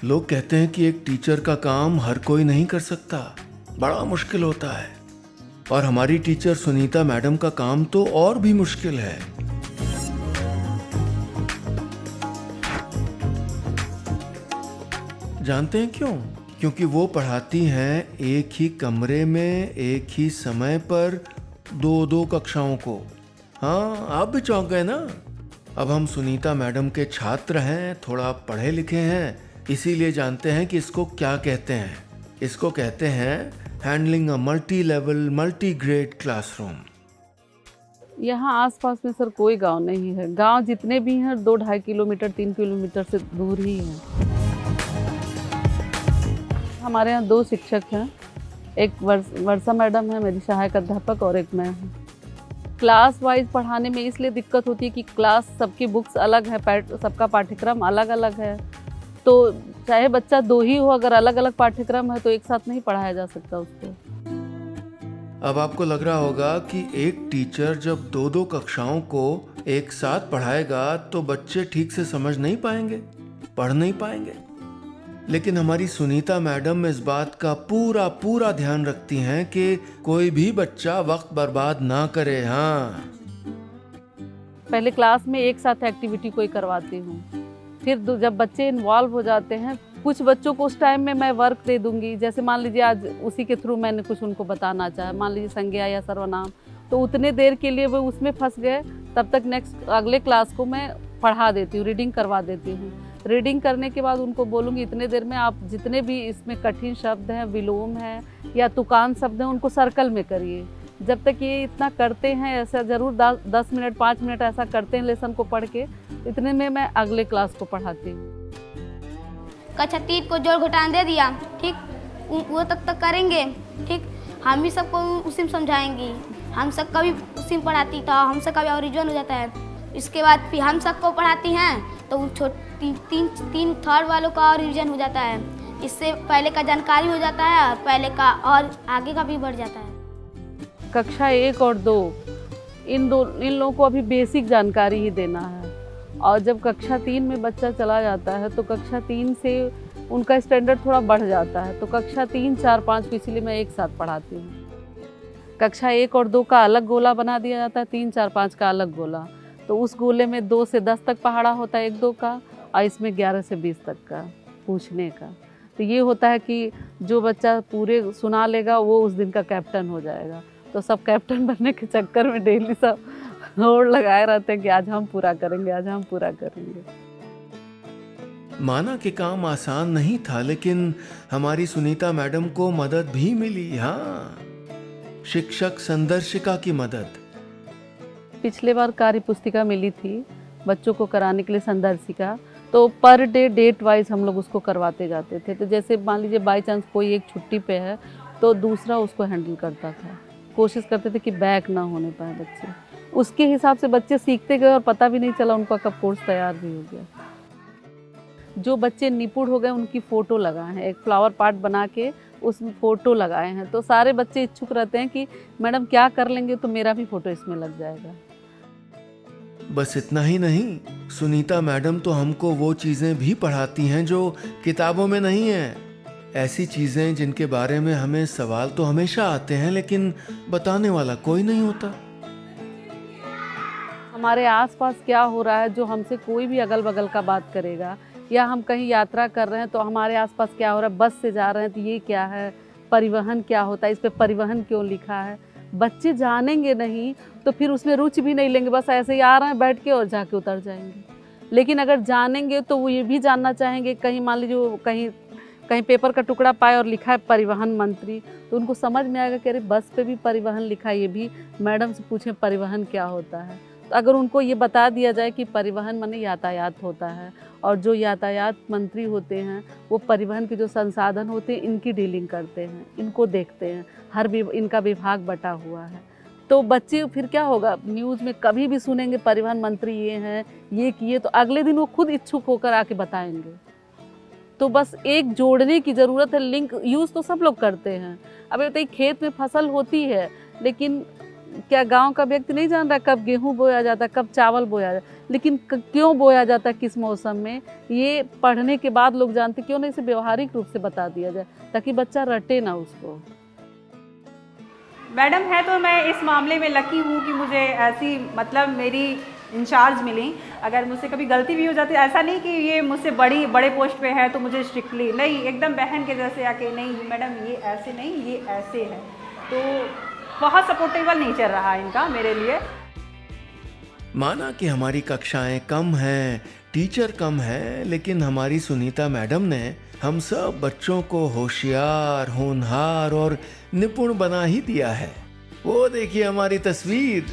लोग कहते हैं कि एक टीचर का काम हर कोई नहीं कर सकता, बड़ा मुश्किल होता है। और हमारी टीचर सुनीता मैडम का काम तो और भी मुश्किल है। जानते हैं क्यों? क्योंकि वो पढ़ाती हैं एक ही कमरे में एक ही समय पर दो दो कक्षाओं को। हाँ, आप भी चौंक गए ना? अब हम सुनीता मैडम के छात्र हैं, थोड़ा पढ़े लिखे हैं, इसीलिए जानते हैं कि इसको क्या कहते हैं। इसको कहते हैं handling a multi level multi grade classroom. यहाँ आसपास में सर कोई गांव नहीं है। गांव जितने भी हैं 2-2.5 किलोमीटर 3 किलोमीटर से दूर ही हैं। हमारे यहाँ 2 शिक्षक हैं, एक वर्षा मैडम है मेरी सहायक अध्यापक और एक मैं हूँ। क्लास वाइज पढ़ाने में इसलिए दिक्कत होती है कि क्लास सबकी बुक्स अलग है, सबका पाठ्यक्रम अलग अलग है। तो चाहे बच्चा 2 ही हो, अगर अलग अलग पाठ्यक्रम है तो एक साथ नहीं पढ़ाया जा सकता उसको। अब आपको लग रहा होगा कि एक टीचर जब 2-2 कक्षाओं को एक साथ पढ़ाएगा तो बच्चे ठीक से समझ नहीं पाएंगे, पढ़ नहीं पाएंगे। लेकिन हमारी सुनीता मैडम इस बात का पूरा ध्यान रखती हैं कि कोई भी बच्चा वक्त बर्बाद ना करे। हाँ, पहले क्लास में एक साथ एक्टिविटी कोई करवाती हूँ, फिर जब बच्चे इन्वॉल्व हो जाते हैं, कुछ बच्चों को उस टाइम में मैं वर्क दे दूंगी। जैसे मान लीजिए आज उसी के थ्रू मैंने कुछ उनको बताना चाहा, मान लीजिए संज्ञा या सर्वनाम, तो उतने देर के लिए वो उसमें फंस गए, तब तक नेक्स्ट अगले क्लास को मैं पढ़ा देती हूँ, रीडिंग करवा देती हूँ। रीडिंग करने के बाद उनको बोलूँगी इतने देर में आप जितने भी इसमें कठिन शब्द हैं, विलोम है या तुकान शब्द हैं, उनको सर्कल में करिए। जब तक ये इतना करते हैं, ऐसा ज़रूर 10 मिनट 5 मिनट ऐसा करते हैं लेसन को पढ़ के, इतने में मैं अगले क्लास को पढ़ाती हूँ। कक्षा 3 को जोड़ घटान दे दिया, ठीक, वो तक करेंगे, ठीक। हम भी सबको उसी में समझाएंगी। हम सब कभी उसी में पढ़ाती था, हमसे कभी और रिविजन हो जाता है। इसके बाद फिर हम सबको पढ़ाती हैं तो तीन थर्ड वालों का और रिविजन हो जाता है। इससे पहले का जानकारी हो जाता है, पहले का और आगे का भी बढ़ जाता है। कक्षा 1 और 2 इन लोगों को अभी बेसिक जानकारी ही देना है। और जब कक्षा 3 में बच्चा चला जाता है तो कक्षा 3 से उनका स्टैंडर्ड थोड़ा बढ़ जाता है, तो कक्षा 3, 4, 5 को इसीलिए मैं एक साथ पढ़ाती हूँ। कक्षा 1 और 2 का अलग गोला बना दिया जाता है, 3, 4, 5 का अलग गोला। तो उस गोले में 2 से 10 तक पहाड़ा होता है 1-2 का, और इसमें 11 से 20 तक का पूछने का। तो ये होता है कि जो बच्चा पूरे सुना लेगा वो उस दिन का कैप्टन हो जाएगा। तो सब कैप्टन बनने के चक्कर में डेली सब होड़ लगाए रहते हैं कि आज हम पूरा करेंगे, आज हम पूरा करेंगे। माना कि काम आसान नहीं था, लेकिन हमारी सुनीता मैडम को मदद भी मिली। हाँ, शिक्षक संदर्शिका की मदद। पिछले बार कार्य पुस्तिका मिली थी बच्चों को कराने के लिए, संदर्शिका, तो पर डे डेट वाइज हम लोग उसको करवाते जाते थे। तो जैसे मान लीजिए बाई चांस कोई एक छुट्टी पे है तो दूसरा उसको हैंडल करता था। कोशिश करते थे कि बैक ना होने पाए बच्चे। उसके हिसाब से बच्चे सीखते गए और पता भी नहीं चला उनका कब कोर्स तैयार भी हो गया। जो बच्चे निपुण हो गए उनकी फ़ोटो लगाए हैं, एक फ्लावर पार्ट बना के उसमें फ़ोटो लगाए हैं। तो सारे बच्चे इच्छुक रहते हैं कि मैडम क्या कर लेंगे तो मेरा भी फ़ोटो इसमें लग जाएगा। बस इतना ही नहीं, सुनीता मैडम तो हमको वो चीज़ें भी पढ़ाती हैं जो किताबों में नहीं हैं। ऐसी चीज़ें जिनके बारे में हमें सवाल तो हमेशा आते हैं, लेकिन बताने वाला कोई नहीं होता। हमारे आसपास क्या हो रहा है जो हमसे कोई भी अगल बगल का बात करेगा, या हम कहीं यात्रा कर रहे हैं तो हमारे आसपास क्या हो रहा है, बस से जा रहे हैं तो ये क्या है, परिवहन क्या होता है, इस पे परिवहन क्यों लिखा है। बच्चे जानेंगे नहीं तो फिर उसमें रुचि भी नहीं लेंगे, बस ऐसे ही आ रहे हैं बैठ के और जाके उतर जाएंगे। लेकिन अगर जानेंगे तो वो ये भी जानना चाहेंगे, कहीं मान लीजिए वो कहीं पेपर का टुकड़ा पाए और लिखा है परिवहन मंत्री, तो उनको समझ में आएगा कि अरे बस पे भी परिवहन लिखा है, ये भी मैडम से पूछें परिवहन क्या होता है। तो अगर उनको ये बता दिया जाए कि परिवहन माने यातायात होता है, और जो यातायात मंत्री होते हैं वो परिवहन के जो संसाधन होते हैं इनकी डीलिंग करते हैं, इनको देखते हैं, इनका विभाग बटा हुआ है। तो बच्चे फिर क्या होगा, न्यूज़ में कभी भी सुनेंगे परिवहन मंत्री ये हैं, ये किए, तो अगले दिन वो खुद इच्छुक होकर आके बताएंगे। तो बस एक जोड़ने की ज़रूरत है। लिंक यूज़ तो सब लोग करते हैं। अब बताइए खेत में फसल होती है, लेकिन क्या गांव का व्यक्ति नहीं जान रहा कब गेहूं बोया जाता है, कब चावल बोया जाता है, लेकिन क्यों बोया जाता है, किस मौसम में, ये पढ़ने के बाद लोग जानते। क्यों नहीं इसे व्यवहारिक रूप से बता दिया जाए ताकि बच्चा रटे ना उसको। मैडम है तो मैं इस मामले में लकी हूँ कि मुझे ऐसी मतलब मेरी इंचार्ज मिली। अगर मुझसे कभी गलती भी हो जाती है, ऐसा नहीं कि ये मुझसे बड़े पोस्ट पे है तो मुझे स्ट्रिक्टली नहीं, एकदम बहन के जैसे आके नहीं मैडम ये ऐसे नहीं, ये ऐसे है। तो बहुत सपोर्टेबल नेचर रहा इनका मेरे लिए। माना कि हमारी कक्षाएं कम हैं, टीचर कम हैं, लेकिन हमारी सुनीता मैडम ने हम सब बच्चों को होशियार, होनहार और निपुण बना ही दिया है। वो देखिए हमारी तस्वीर।